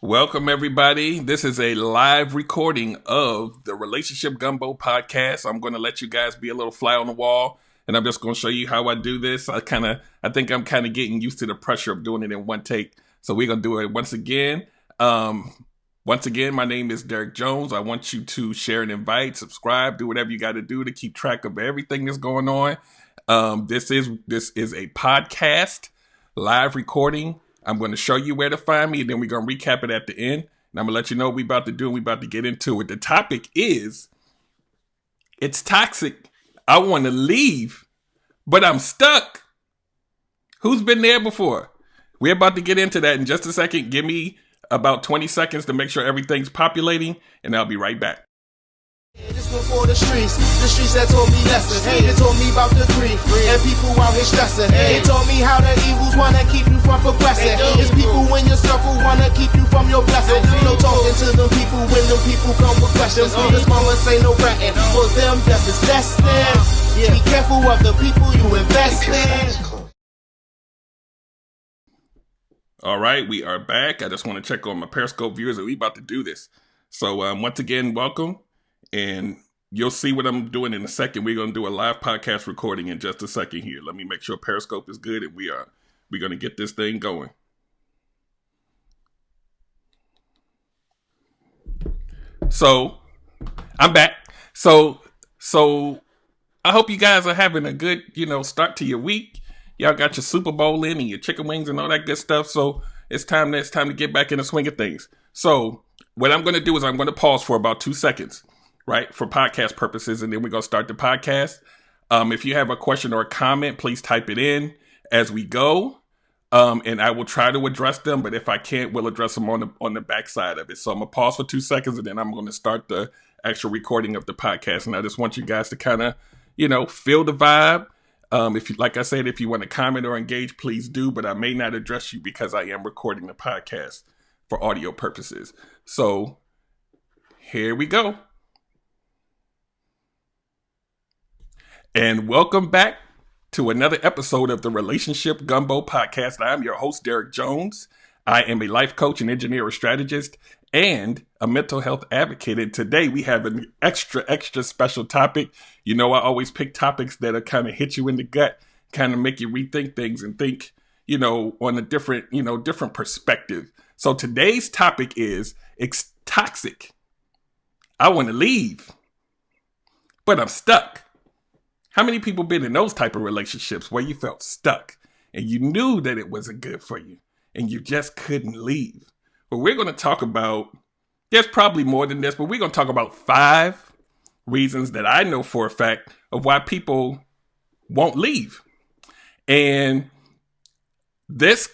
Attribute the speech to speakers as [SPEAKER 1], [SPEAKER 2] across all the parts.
[SPEAKER 1] Welcome, everybody. This is a live recording of the Relationship Gumbo podcast. I'm going to let you guys be a little fly on the wall, and I'm just going to show you how I do this. I think I'm kind of getting used to the pressure of doing it in one take. So we're going to do it once again. My name is Derek Jones. I want you to share and invite, subscribe, do whatever you got to do to keep track of everything that's going on. This is a podcast, live recording. I'm going to show you where to find me, and then we're going to recap it at the end. And I'm going to let you know what we're about to do, and we're about to get into it. The topic is, it's toxic. I want to leave, but I'm stuck. Who's been there before? We're about to get into that in just a second. Give me about 20 seconds to make sure everything's populating, and I'll be right back.
[SPEAKER 2] This one for the streets that taught me lessons. They taught me about the grief and people out here stressing. They taught me how the evils wanna keep you from progressing. It's people in your circle wanna keep you from your blessing. No talking to them people when them people come with questions. This mama say no fretting. For them, death is destined. Be careful of the people you invest in.
[SPEAKER 1] All right, we are back. I just want to check on my Periscope viewers that we about to do this. So once again, welcome. And you'll see what I'm doing in a second. We're going to do a live podcast recording in just a second here. Let me make sure Periscope is good, and we're going to get this thing going. So I'm back. So I hope you guys are having a good, start to your week. Y'all got your Super Bowl in and your chicken wings and all that good stuff. So it's time to get back in the swing of things. So what I'm going to do is I'm going to pause for about 2 seconds. Right, for podcast purposes, and then we're going to start the podcast. If you have a question or a comment, please type it in as we go, and I will try to address them, but if I can't, we'll address them on the backside of it. So I'm going to pause for 2 seconds, and then I'm going to start the actual recording of the podcast, and I just want you guys to kind of, feel the vibe. Like I said, if you want to comment or engage, please do, but I may not address you because I am recording the podcast for audio purposes. So here we go. And welcome back to another episode of the Relationship Gumbo podcast. I'm your host, Derek Jones. I am a life coach and engineer strategist and a mental health advocate. And today we have an extra special topic. I always pick topics that are kind of hit you in the gut, kind of make you rethink things and think, on a different perspective. So today's topic is, it's toxic. I want to leave, but I'm stuck. How many people been in those type of relationships where you felt stuck and you knew that it wasn't good for you and you just couldn't leave? Well, we're going to talk about, there's probably more than this, but we're going to talk about 5 reasons that I know for a fact of why people won't leave. And these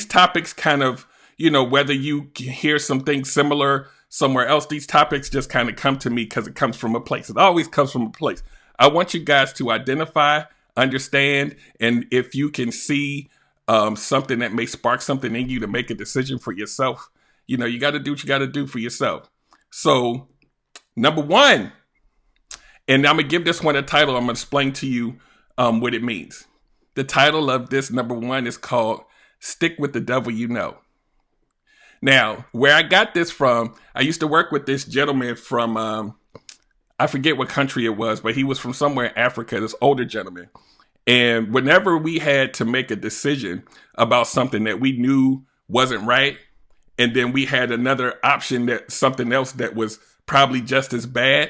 [SPEAKER 1] topics kind of, whether you hear something similar somewhere else, these topics just kind of come to me because it comes from a place. It always comes from a place. I want you guys to identify, understand, and if you can see something that may spark something in you to make a decision for yourself, you got to do what you got to do for yourself. So, number 1, and I'm going to give this one a title. I'm going to explain to you what it means. The title of this number 1 is called Stick with the Devil You Know. Now, where I got this from, I used to work with this gentleman from... I forget what country it was, but he was from somewhere in Africa, this older gentleman. And whenever we had to make a decision about something that we knew wasn't right, and then we had another option, that something else that was probably just as bad,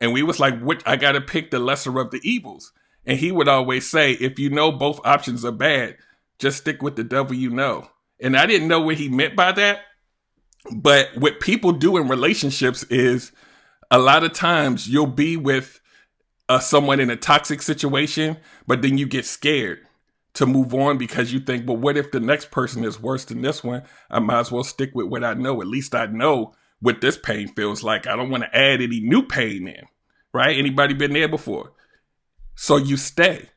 [SPEAKER 1] and we was like, I got to pick the lesser of the evils. And he would always say, if you know both options are bad, just stick with the devil you know. And I didn't know what he meant by that. But what people do in relationships is, a lot of times you'll be with someone in a toxic situation, but then you get scared to move on because you think, well, what if the next person is worse than this one? I might as well stick with what I know. At least I know what this pain feels like. I don't want to add any new pain in, right? Anybody been there before? So you stay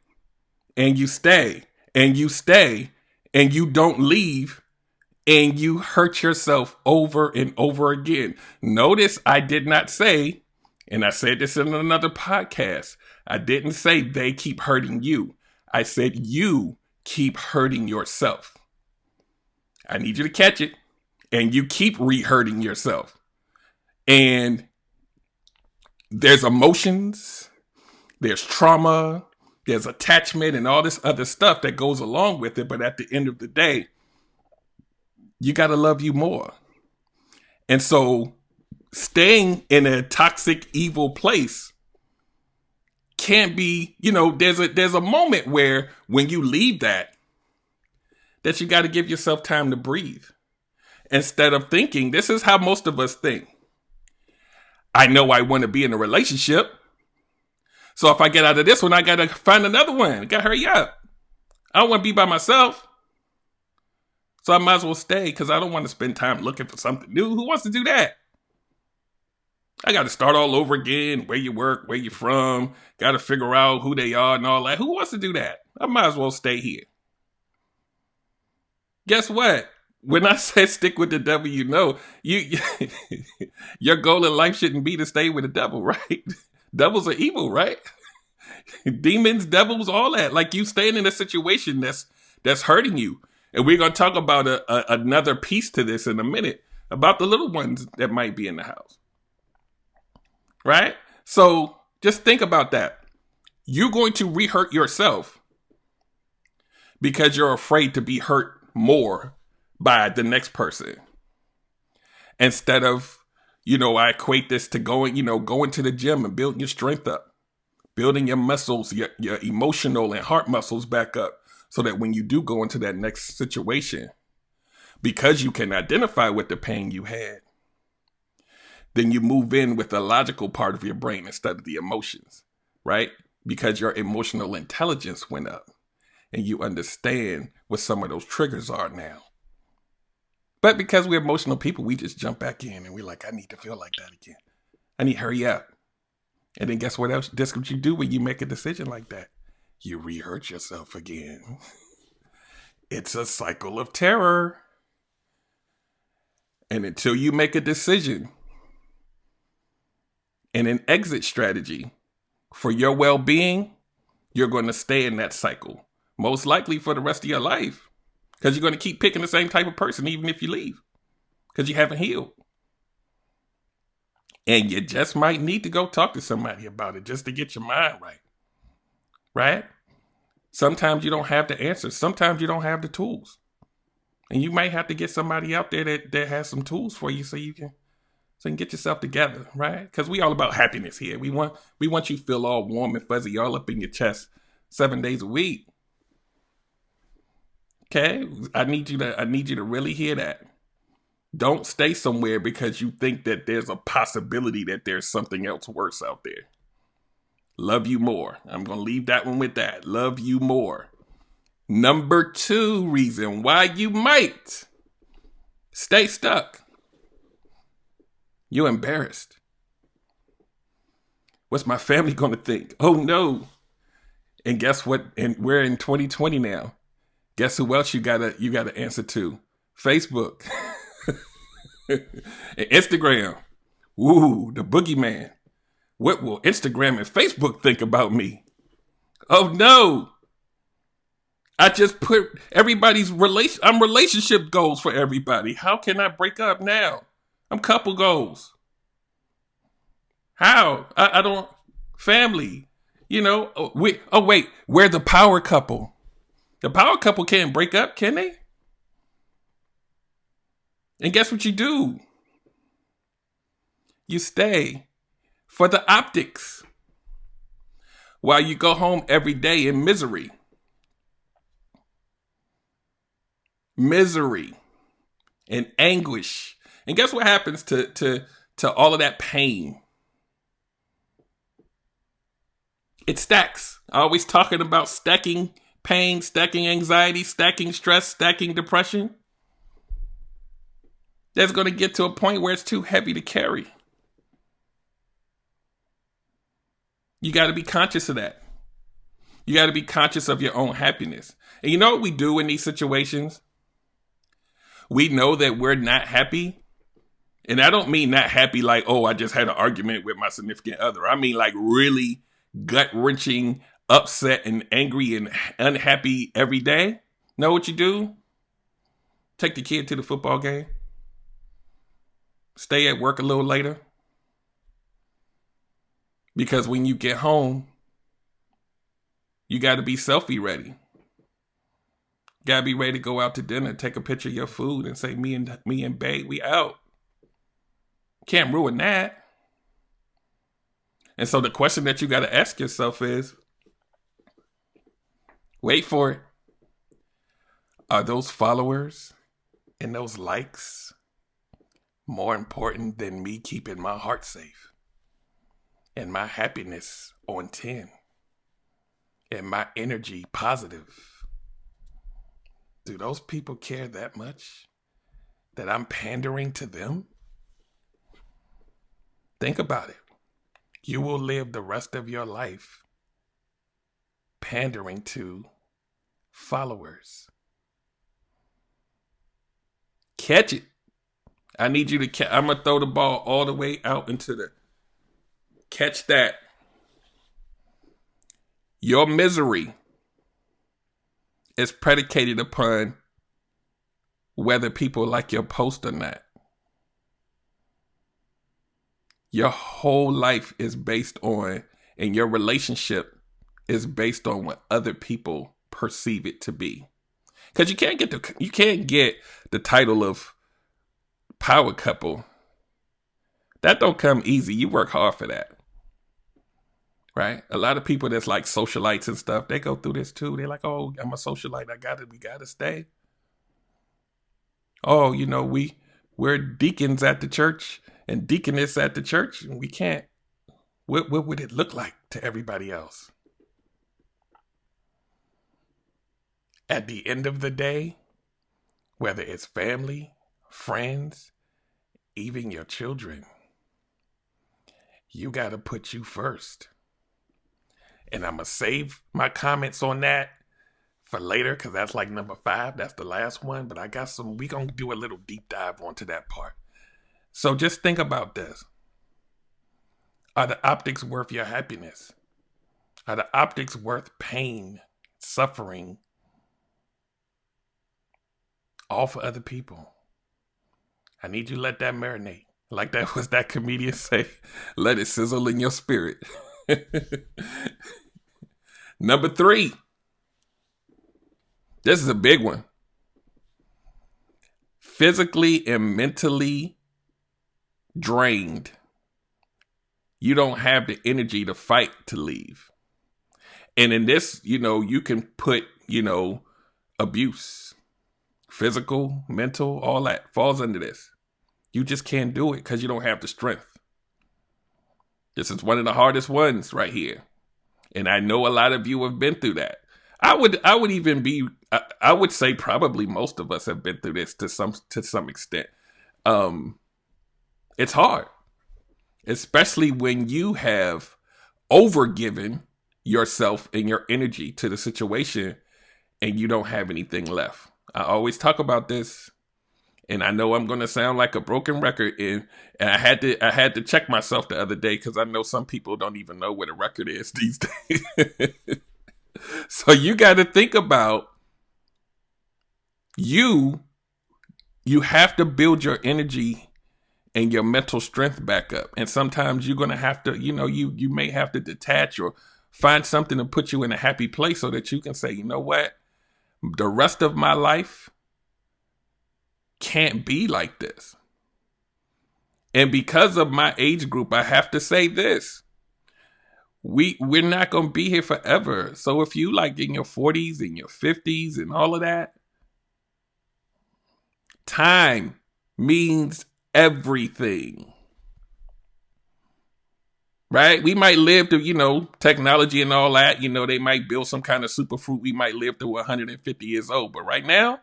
[SPEAKER 1] and you stay and you stay and you don't leave. And you hurt yourself over and over again. Notice I did not say, and I said this in another podcast, I didn't say they keep hurting you. I said you keep hurting yourself. I need you to catch it. and you keep re-hurting yourself. And there's emotions, there's trauma, there's attachment, and all this other stuff that goes along with it. But at the end of the day, you got to love you more. And so staying in a toxic, evil place can be, there's a moment where when you leave that you got to give yourself time to breathe. Instead of thinking, this is how most of us think. I know I want to be in a relationship. So if I get out of this one, I got to find another one. Got to hurry up. I don't want to be by myself. So I might as well stay because I don't want to spend time looking for something new. Who wants to do that? I got to start all over again. Where you work, where you from. Got to figure out who they are and all that. Who wants to do that? I might as well stay here. Guess what? When I said stick with the devil, you your goal in life shouldn't be to stay with the devil, right? Devils are evil, right? Demons, devils, all that. Like you staying in a situation that's hurting you. And we're going to talk about another piece to this in a minute about the little ones that might be in the house. Right? So just think about that. You're going to re-hurt yourself because you're afraid to be hurt more by the next person. Instead of, I equate this to going to the gym and building your strength up, building your muscles, your emotional and heart muscles back up so that when you do go into that next situation, because you can identify with the pain you had, then you move in with the logical part of your brain instead of the emotions, right? Because your emotional intelligence went up and you understand what some of those triggers are now. But because we're emotional people, we just jump back in and we're like, I need to feel like that again. I need to hurry up. And then guess what else? That's what you do when you make a decision like that. You re-hurt yourself again. It's a cycle of terror. And until you make a decision and an exit strategy for your well-being, you're going to stay in that cycle. Most likely for the rest of your life. Because you're going to keep picking the same type of person even if you leave. Because you haven't healed. And you just might need to go talk to somebody about it just to get your mind right. Right? Sometimes you don't have the answers. Sometimes you don't have the tools. And you might have to get somebody out there that has some tools for you so you can get yourself together, right? Because we all about happiness here. We want you to feel all warm and fuzzy, all up in your chest 7 days a week. Okay? I need you to really hear that. Don't stay somewhere because you think that there's a possibility that there's something else worse out there. Love you more. I'm going to leave that one with that. Love you more. Number 2 reason why you might stay stuck. You're embarrassed. What's my family going to think? Oh no. And guess what? And we're in 2020 now. Guess who else you gotta answer to? Facebook. And Instagram. Ooh, the boogeyman. What will Instagram and Facebook think about me? Oh no. I just put everybody's relationship goals for everybody. How can I break up now? I'm couple goals. How? I don't. Family. We're the power couple. The power couple can't break up, can they? And guess what you do? You stay for the optics while you go home every day in misery. Misery and anguish. And guess what happens to all of that pain? It stacks. Always talking about stacking pain, stacking anxiety, stacking stress, stacking depression. That's going to get to a point where it's too heavy to carry. You got to be conscious of that. You got to be conscious of your own happiness. And you know what we do in these situations? We know that we're not happy. And I don't mean not happy like, oh, I just had an argument with my significant other. I mean like really gut-wrenching, upset and angry and unhappy every day. Know what you do? Take the kid to the football game. stay at work a little later. Because when you get home, you got to be selfie ready. Got to be ready to go out to dinner, take a picture of your food and say, me and babe, we out. Can't ruin that. And so the question that you got to ask yourself is, wait for it. Are those followers and those likes more important than me keeping my heart safe and my happiness on 10 and my energy positive? Do those people care that much that I'm pandering to them? Think about it. You will live the rest of your life pandering to followers. Catch it. I need you to I'm going to throw the ball all the way out into the... Catch that. Your misery is predicated upon whether people like your post or not. Your whole life is based on, and your relationship is based on what other people perceive it to be. Because you can't get the title of power couple. That don't come easy. You work hard for that. Right? A lot of people that's like socialites and stuff, they go through this too. They're like, oh, I'm a socialite. We gotta stay. Oh, you know, we're deacons at the church and deaconess at the church, and we can't. What would it look like to everybody else? At the end of the day, whether it's family, friends, even your children, you got to put you first. And I'm going to save my comments on that for later, because that's like number 5. That's the last one. But I got we going to do a little deep dive onto that part. So just think about this. Are the optics worth your happiness? Are the optics worth pain, suffering, all for other people? I need you to let that marinate. Like that was that comedian say, let it sizzle in your spirit. Number 3. This is a big one. Physically and mentally drained. You don't have the energy to fight to leave. And in this, you can put, abuse, physical, mental, all that falls under this. You just can't do it because you don't have the strength. This is one of the hardest ones right here. And I know a lot of you have been through that. I would say probably most of us have been through this to some extent. It's hard, especially when you have overgiven yourself and your energy to the situation and you don't have anything left. I always talk about this, and I know I'm going to sound like a broken record, and I had to check myself the other day because I know some people don't even know what a record is these days. So you got to think about you have to build your energy and your mental strength back up. And sometimes you're going to have to, you may have to detach or find something to put you in a happy place so that you can say, you know what? The rest of my life can't be like this. And because of my age group, I have to say this. We're not going to be here forever. So if you like in your 40s and your 50s and all of that, time means everything. Right? We might live to, technology and all that. They might build some kind of super fruit. We might live to 150 years old. But right now,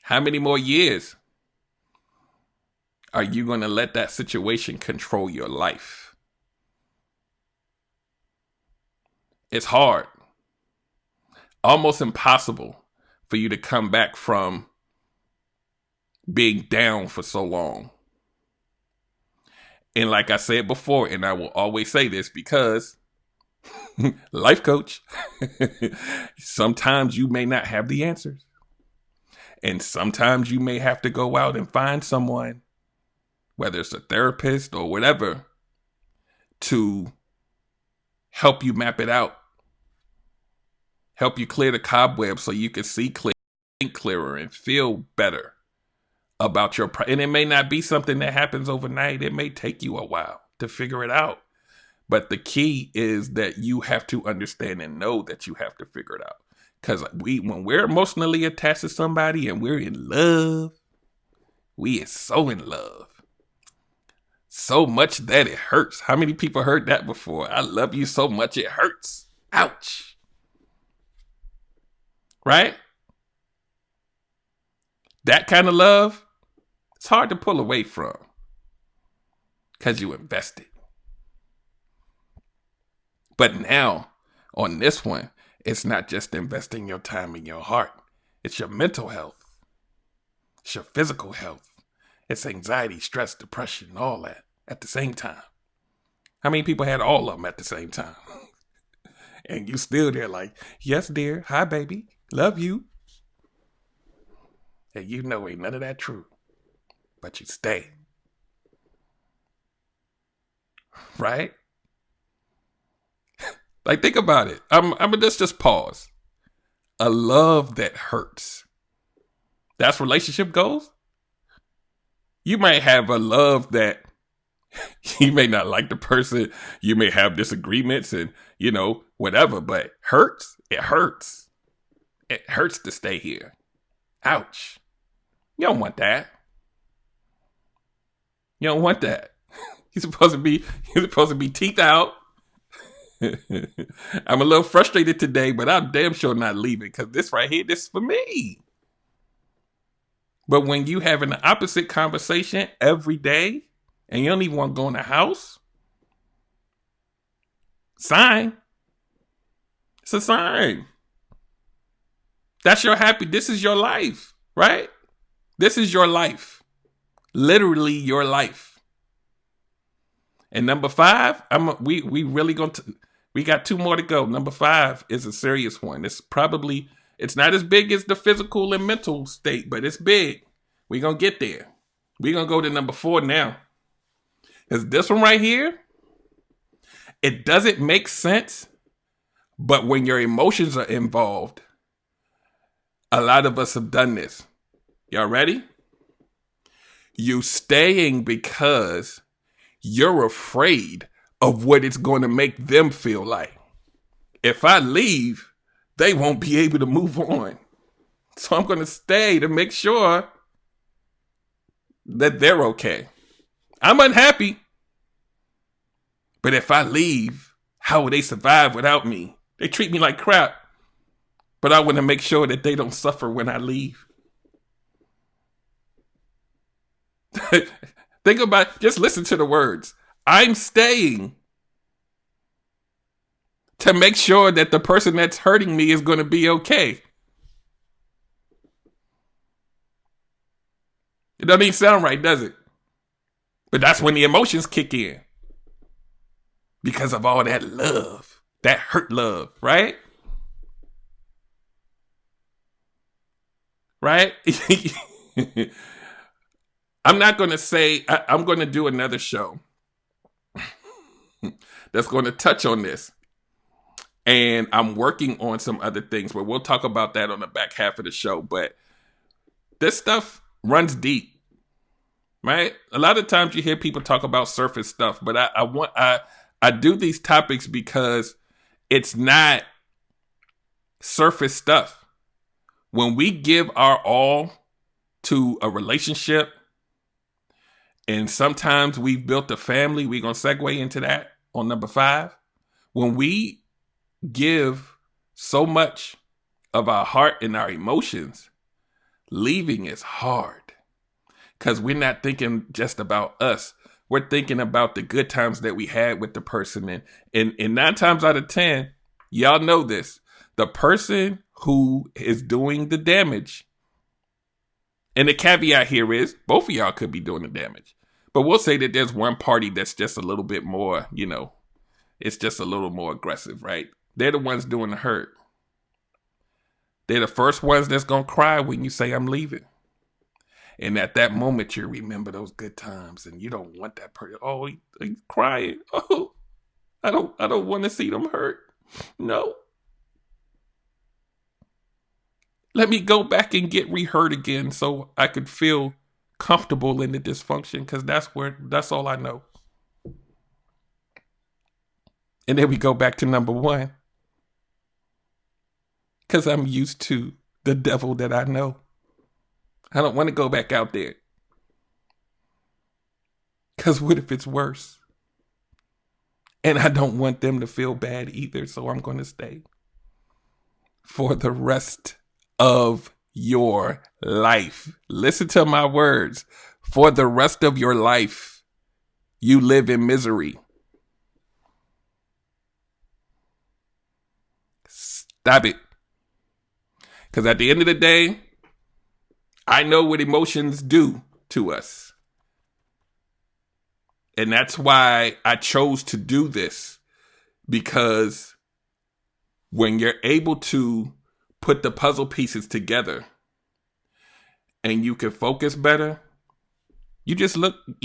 [SPEAKER 1] how many more years are you going to let that situation control your life? It's hard, almost impossible for you to come back from being down for so long. And like I said before, and I will always say this because life coach, sometimes you may not have the answers. And sometimes you may have to go out and find someone, whether it's a therapist or whatever, to help you map it out, help you clear the cobwebs so you can see clear, think clearer, and feel better about your. And it may not be something that happens overnight. It may take you a while to figure it out. But the key is that you have to understand and know that you have to figure it out. Because when we're emotionally attached to somebody and we're in love, we are so in love. So much that it hurts. How many people heard that before? I love you so much it hurts. Ouch. Right? That kind of love, it's hard to pull away from. Because you invested. But now, on this one, it's not just investing your time and your heart. It's your mental health. It's your physical health. It's anxiety, stress, depression, all that at the same time. How many people had all of them at the same time? And you still there like, yes, dear. Hi, baby. Love you. And you know ain't none of that true. But you stay. Right? Like, think about it. Let's just pause. A love that hurts. That's relationship goals? You might have a love that you may not like the person. You may have disagreements and, whatever. But hurts? It hurts. It hurts to stay here. Ouch. You don't want that. You don't want that. You're supposed to be teeth out. I'm a little frustrated today, but I'm damn sure not leaving because this right here, this is for me. But when you having the opposite conversation every day and you don't even want to go in the house, sign. It's a sign. That's your happy. This is your life, right? This is your life. Literally your life. And number 5, we really going to. We got 2 more to go. Number 5 is a serious one. It's not as big as the physical and mental state, but it's big. We're going to get there. We're going to go to number 4 now. Because this one right here, it doesn't make sense, but when your emotions are involved, a lot of us have done this. Y'all ready? You staying because you're afraid of what it's going to make them feel like. If I leave, they won't be able to move on. So I'm going to stay to make sure that they're okay. I'm unhappy. But if I leave, how will they survive without me? They treat me like crap. But I want to make sure that they don't suffer when I leave. Think about, just listen to the words. I'm staying to make sure that the person that's hurting me is going to be okay. It doesn't even sound right, does it? But that's when the emotions kick in. Because of all that love, that hurt love, right? Right? I'm not going to say, I'm going to do another show that's going to touch on this. And I'm working on some other things, but we'll talk about that on the back half of the show. But this stuff runs deep, right? A lot of times you hear people talk about surface stuff, but I do these topics because it's not surface stuff. When we give our all to a relationship, and sometimes we've built a family, we're going to segue into that on number 5. When we give so much of our heart and our emotions, leaving is hard because we're not thinking just about us. We're thinking about the good times that we had with the person. And 9 times out of 10, y'all know this, the person who is doing the damage, and the caveat here is both of y'all could be doing the damage, but we'll say that there's one party that's just a little bit more, it's just a little more aggressive, right? They're the ones doing the hurt. They're the first ones that's going to cry when you say, I'm leaving. And at that moment, you remember those good times, and you don't want that person. Oh, he's crying. Oh, I don't want to see them hurt. No. Let me go back and get re-hurt again so I could feel comfortable in the dysfunction, because that's all I know. And then we go back to number one, because I'm used to the devil that I know. I don't want to go back out there, because what if it's worse? And I don't want them to feel bad either, so I'm going to stay for the rest of your life. Listen to my words. For the rest of your life, you live in misery. Stop it. Because at the end of the day, I know what emotions do to us. And that's why I chose to do this. Because when you're able to put the puzzle pieces together and you can focus better, you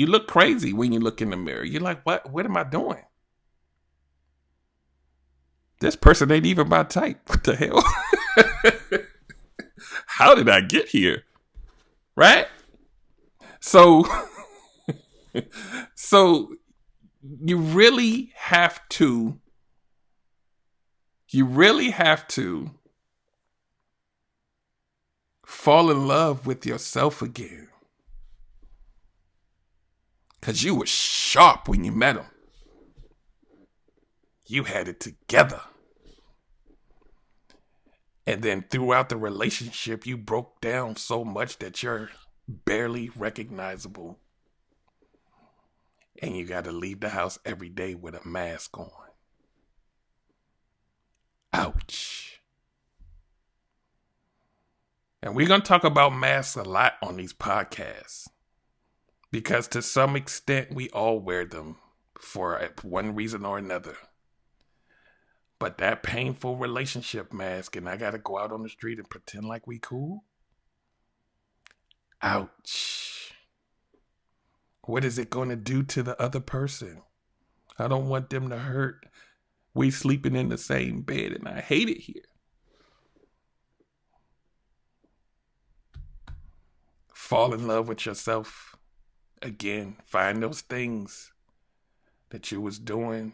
[SPEAKER 1] look crazy when you look in the mirror. You're like, what am I doing? This person ain't even my type. What the hell? How did I get here? Right? So you really have to fall in love with yourself again. Because you were sharp when you met him. You had it together. And then throughout the relationship, you broke down so much that you're barely recognizable. And you got to leave the house every day with a mask on. Ouch. And we're going to talk about masks a lot on these podcasts. Because to some extent, we all wear them for one reason or another. But that painful relationship mask, and I got to go out on the street and pretend like we cool? Ouch. What is it going to do to the other person? I don't want them to hurt. We sleeping in the same bed, and I hate it here. Fall in love with yourself again. Find those things that you was doing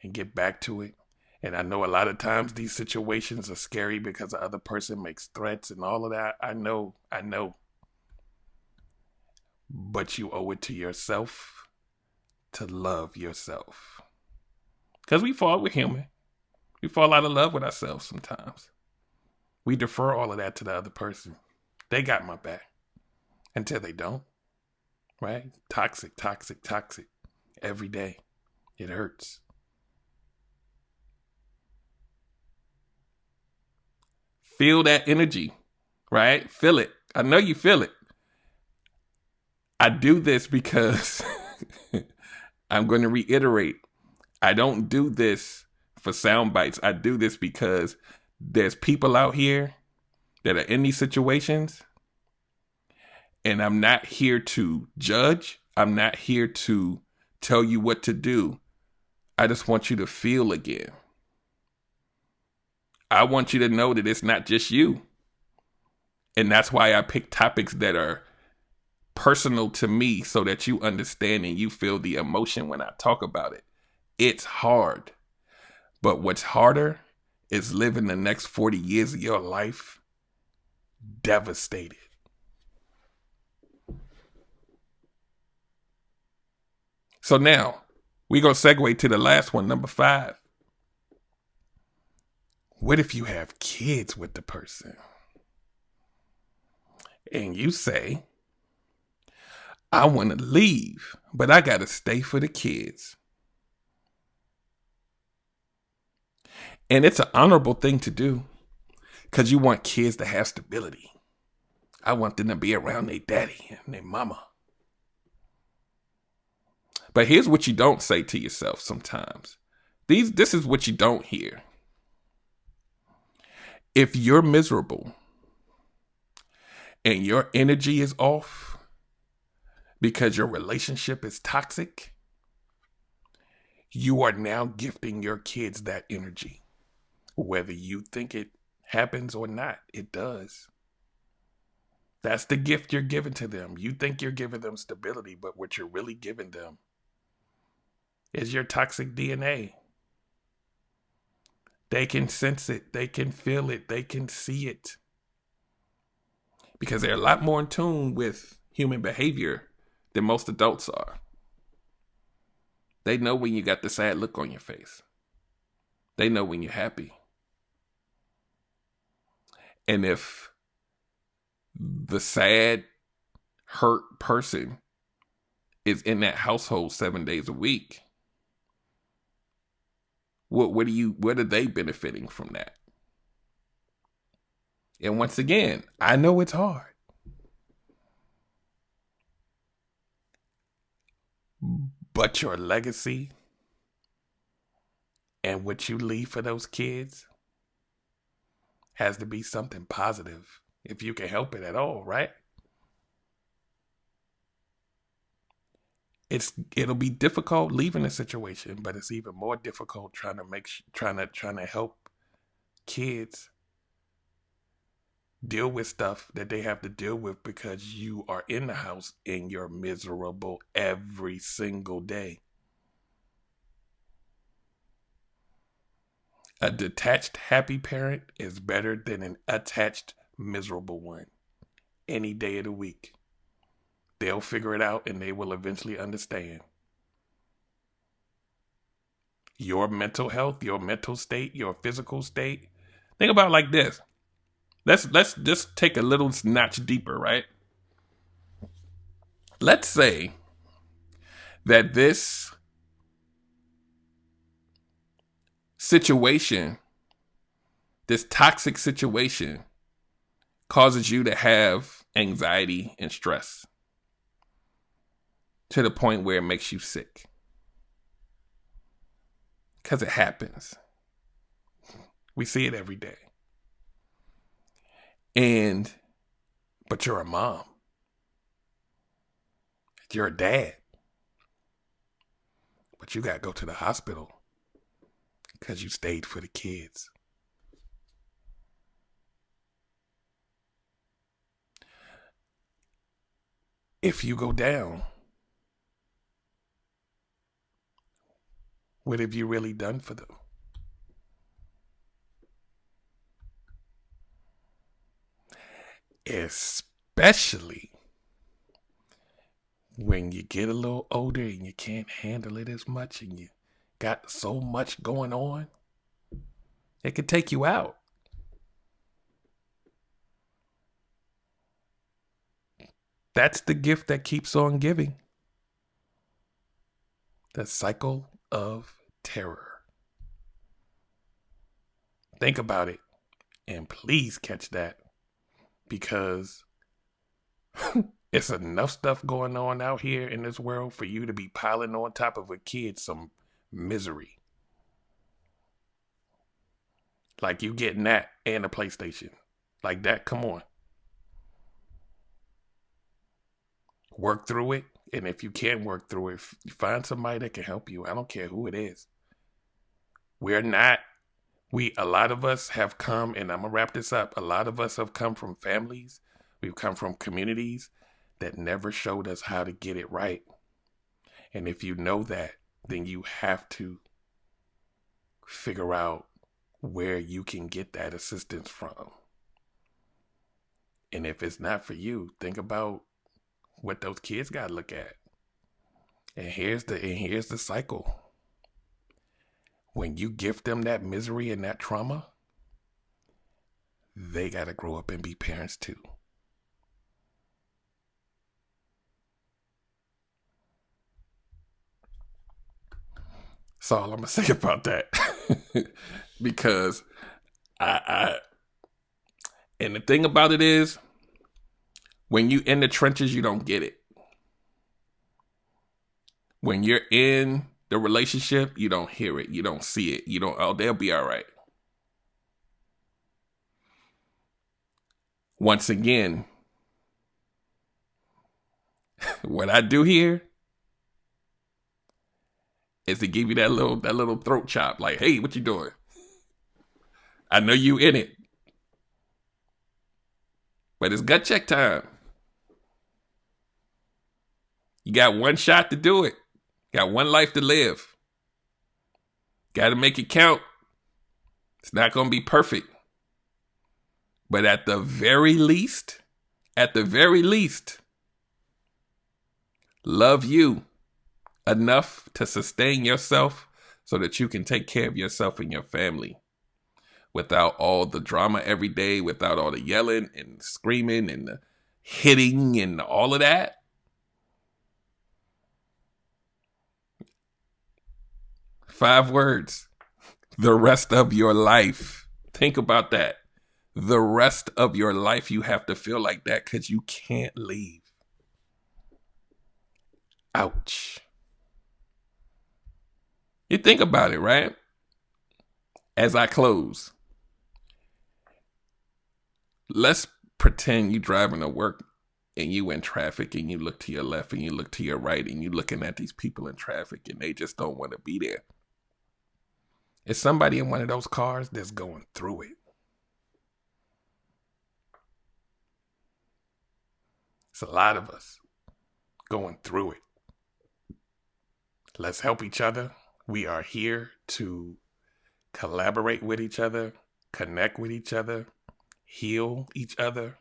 [SPEAKER 1] and get back to it. And I know a lot of times these situations are scary because the other person makes threats and all of that. I know. But you owe it to yourself to love yourself. Because we're human. We fall out of love with ourselves sometimes. We defer all of that to the other person. They got my back. Until they don't. Right? Toxic. Every day. It hurts. Feel that energy, right? Feel it. I know you feel it. I do this because I'm going to reiterate. I don't do this for sound bites. I do this because there's people out here that are in these situations, and I'm not here to judge. I'm not here to tell you what to do. I just want you to feel again. I want you to know that it's not just you. And that's why I pick topics that are personal to me so that you understand and you feel the emotion when I talk about it. It's hard. But what's harder is living the next 40 years of your life devastated. So now, we're going to segue to the last one, number 5. What if you have kids with the person? And you say, I want to leave, but I got to stay for the kids. And it's an honorable thing to do because you want kids to have stability. I want them to be around their daddy and their mama. But here's what you don't say to yourself sometimes. This is what you don't hear. If you're miserable and your energy is off because your relationship is toxic, you are now gifting your kids that energy. Whether you think it happens or not, it does. That's the gift you're giving to them. You think you're giving them stability, but what you're really giving them is your toxic DNA. They can sense it. They can feel it. They can see it. Because they're a lot more in tune with human behavior than most adults are. They know when you got the sad look on your face. They know when you're happy. And if the sad, hurt person is in that household 7 days a week, what are they benefiting from that? And once again, I know it's hard. But your legacy and what you leave for those kids has to be something positive, if you can help it at all, right? It'll be difficult leaving a situation, but it's even more difficult trying to help kids deal with stuff that they have to deal with because you are in the house and you're miserable every single day. A detached happy parent is better than an attached miserable one any day of the week. They'll figure it out and they will eventually understand. Your mental health, your mental state, your physical state. Think about it like this. Let's just take a little notch deeper, right? Let's say that this situation, this toxic situation, causes you to have anxiety and stress to the point where it makes you sick. Because it happens. We see it every day. But you're a mom. You're a dad. But you got to go to the hospital because you stayed for the kids. If you go down, what have you really done for them? Especially when you get a little older and you can't handle it as much and you got so much going on, it could take you out. That's the gift that keeps on giving. The cycle of terror. Think about it and please catch that. Because it's enough stuff going on out here in this world for you to be piling on top of a kid some misery. Like you getting that and a PlayStation. Like that, come on. Work through it. And if you can't work through it, find somebody that can help you. I don't care who it is. A lot of us have come, and I'm going to wrap this up. A lot of us have come from families. We've come from communities that never showed us how to get it right. And if you know that, then you have to figure out where you can get that assistance from. And if it's not for you, think about what those kids got to look at. And here's the cycle. When you gift them that misery and that trauma, they got to grow up and be parents too. That's all I'm going to say about that. Because and the thing about it is, when you in the trenches, you don't get it. When you're in the relationship, you don't hear it. You don't see it. You don't, oh, they'll be all right. once again, what I do here is to give you that little throat chop. Like, hey, what you doing? I know you in it. But it's gut check time. You got one shot to do it. Got one life to live. Got to make it count. It's not going to be perfect. But at the very least, love you enough to sustain yourself so that you can take care of yourself and your family without all the drama every day, without all the yelling and screaming and the hitting and all of that. Five words. The rest of your life. Think about that. The rest of your life you have to feel like that because you can't leave. Ouch. You think about it, right? As I close, let's pretend you driving to work and you in traffic and you look to your left and you look to your right and you looking at these people in traffic and they just don't want to be there. Is somebody in one of those cars that's going through it? It's a lot of us going through it. Let's help each other. We are here to collaborate with each other, connect with each other, heal each other.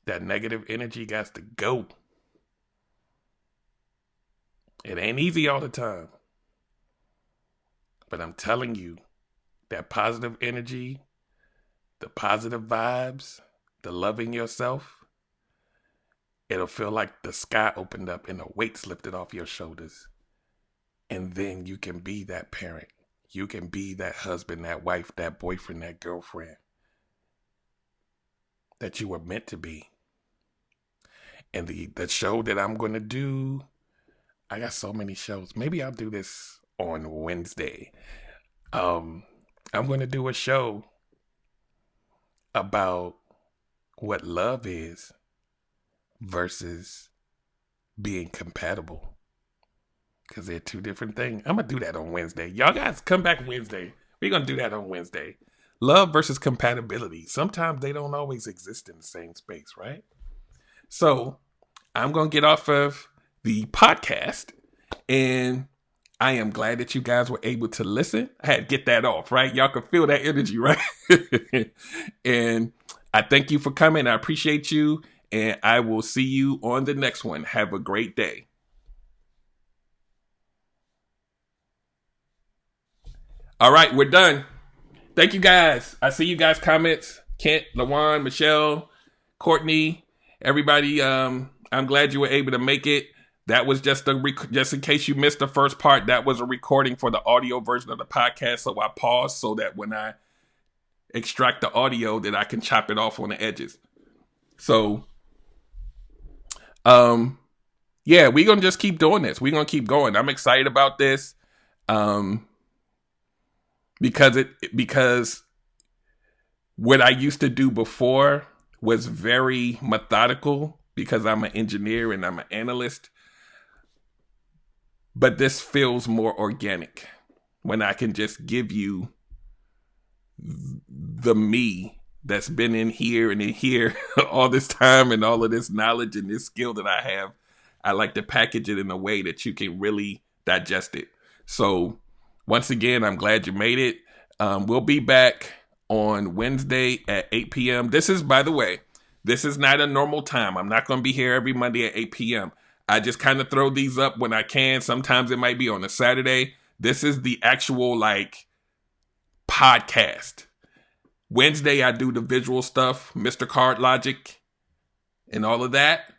[SPEAKER 1] That negative energy got to go. It ain't easy all the time. But I'm telling you, that positive energy, the positive vibes, the loving yourself, it'll feel like the sky opened up and the weights lifted off your shoulders. And then you can be that parent. You can be that husband, that wife, that boyfriend, that girlfriend that you were meant to be. And the show that I'm going to do, I got so many shows. Maybe I'll do this on Wednesday. I'm going to do a show about what love is versus being compatible. Because they're two different things. I'm going to do that on Wednesday. Y'all guys come back Wednesday. We're going to do that on Wednesday. Love versus compatibility. Sometimes they don't always exist in the same space, right? So I'm going to get off of the podcast. And I am glad that you guys were able to listen. I had to get that off, right? Y'all can feel that energy, right? And I thank you for coming. I appreciate you. And I will see you on the next one. Have a great day. All right, we're done. Thank you guys. I see you guys' comments. Kent, LaJuan, Michelle, Courtney, everybody. I'm glad you were able to make it. That was just in case you missed the first part. That was a recording for the audio version of the podcast. So I paused so that when I extract the audio, that I can chop it off on the edges. So, yeah, we're gonna just keep doing this. We're gonna keep going. I'm excited about this. Because what I used to do before was very methodical because I'm an engineer and I'm an analyst. But this feels more organic when I can just give you the me that's been in here and in here all this time and all of this knowledge and this skill that I have. I like to package it in a way that you can really digest it. So once again, I'm glad you made it. We'll be back on Wednesday at 8 p.m. This is, by the way, this is not a normal time. I'm not going to be here every Monday at 8 p.m. I just kind of throw these up when I can. Sometimes it might be on a Saturday. This is the actual, podcast. Wednesday, I do the visual stuff, Mr. Card Logic, and all of that.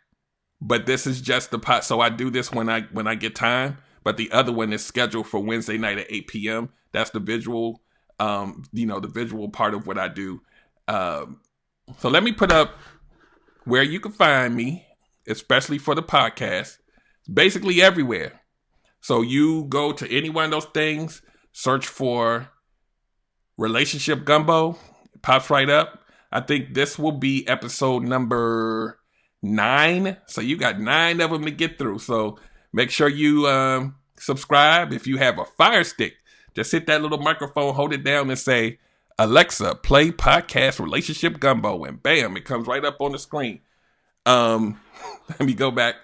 [SPEAKER 1] But this is just the pot. So I do this when I get time. But the other one is scheduled for Wednesday night at 8 p.m. That's the visual, the visual part of what I do. So let me put up where you can find me, especially for the podcast. It's basically everywhere. So you go to any one of those things, search for Relationship Gumbo, it pops right up. I think this will be episode number 9. So you got 9 of them to get through. So make sure you subscribe. If you have a Fire Stick, just hit that little microphone, hold it down and say, Alexa, play podcast Relationship Gumbo. And bam, it comes right up on the screen. Let me go back.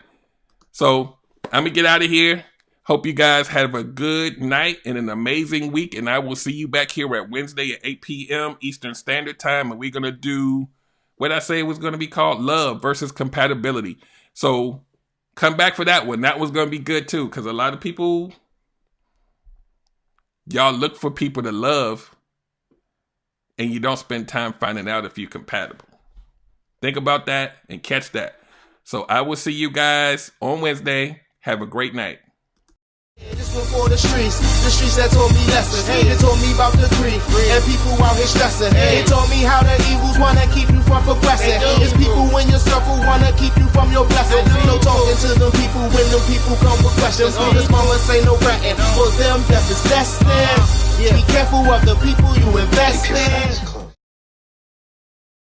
[SPEAKER 1] So I'm going to get out of here. Hope you guys have a good night and an amazing week. And I will see you back here at Wednesday at 8 p.m. Eastern Standard Time. And we're going to do what I say was going to be called Love versus Compatibility. So come back for that one. That was going to be good too. Because a lot of people, y'all look for people to love and you don't spend time finding out if you're compatible. Think about that and catch that. So I will see you guys on Wednesday. Have a great night.
[SPEAKER 2] This one for the streets that taught me lessons. They told me about the grief and people out here stressing. They told me how the evils wanna keep you from progressing. It's people in your circle wanna keep you from your blessing. No talking to them people when them people come with questions. This mama say no ratting. For them, death is destined. Be careful of the people you invest in.